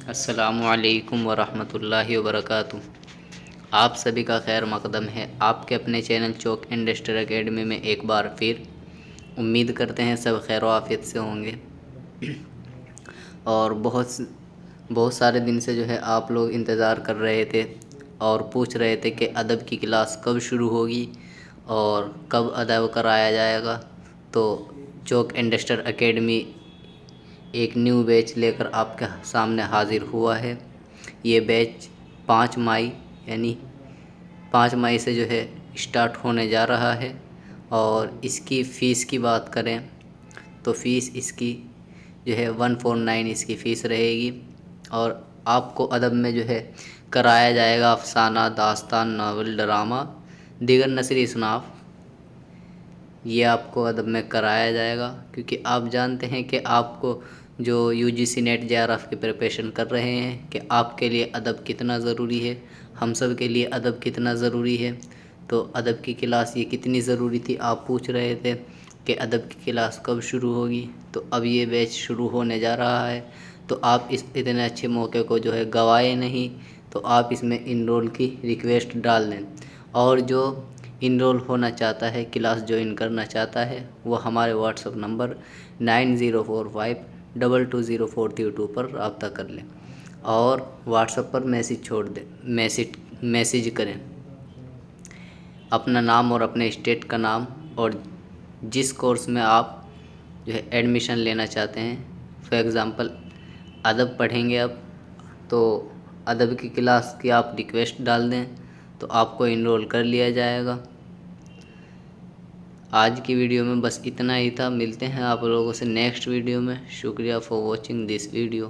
السلام علیکم ورحمۃ اللہ وبرکاتہ۔ آپ سبھی کا خیر مقدم ہے آپ کے اپنے چینل چوک انڈسٹریل اکیڈمی میں ایک بار پھر۔ امید کرتے ہیں سب خیر و عافیت سے ہوں گے، اور بہت سارے دن سے جو ہے آپ لوگ انتظار کر رہے تھے اور پوچھ رہے تھے کہ ادب کی کلاس کب شروع ہوگی اور کب ادب کرایا جائے گا۔ تو چوک انڈسٹریل اکیڈمی ایک نیو بیچ لے کر آپ کے سامنے حاضر ہوا ہے۔ یہ بیچ 5 مئی یعنی 5 مئی سے جو ہے اسٹارٹ ہونے جا رہا ہے، اور اس کی فیس کی بات کریں تو فیس اس کی جو ہے 149 اس کی فیس رہے گی، اور آپ کو ادب میں جو ہے کرایا جائے گا افسانہ، داستان، ناول، ڈرامہ، دیگر نثری اصناف۔ یہ آپ کو ادب میں کرایا جائے گا، کیونکہ آپ جانتے ہیں کہ آپ کو جو UGC نیٹ JRF کی پریپریشن کر رہے ہیں کہ آپ کے لیے ادب کتنا ضروری ہے، ہم سب کے لیے ادب کتنا ضروری ہے۔ تو ادب کی کلاس یہ کتنی ضروری تھی، آپ پوچھ رہے تھے کہ ادب کی کلاس کب شروع ہوگی۔ تو اب یہ بیچ شروع ہونے جا رہا ہے، تو آپ اس اتنے اچھے موقع کو جو ہے گوائے نہیں، تو آپ اس میں انرول کی ریکویسٹ ڈال دیں، اور جو انرول ہونا چاہتا ہے، کلاس جوائن کرنا چاہتا ہے، وہ ہمارے واٹس ایپ نمبر 9045220432 پر رابطہ کر لیں، اور واٹس ایپ پر میسج چھوڑ دیں، میسج کریں اپنا نام اور اپنے اسٹیٹ کا نام، اور جس کورس میں آپ جو ہے ایڈمیشن لینا چاہتے ہیں۔ فار ایگزامپل ادب پڑھیں گے اب، تو ادب کی کلاس کی آپ ریکویسٹ ڈال دیں تو آپ کو انرول کر لیا جائے گا۔ آج کی ویڈیو میں بس اتنا ہی تھا، ملتے ہیں آپ لوگوں سے نیکسٹ ویڈیو میں۔ شکریہ فار واچنگ دس ویڈیو۔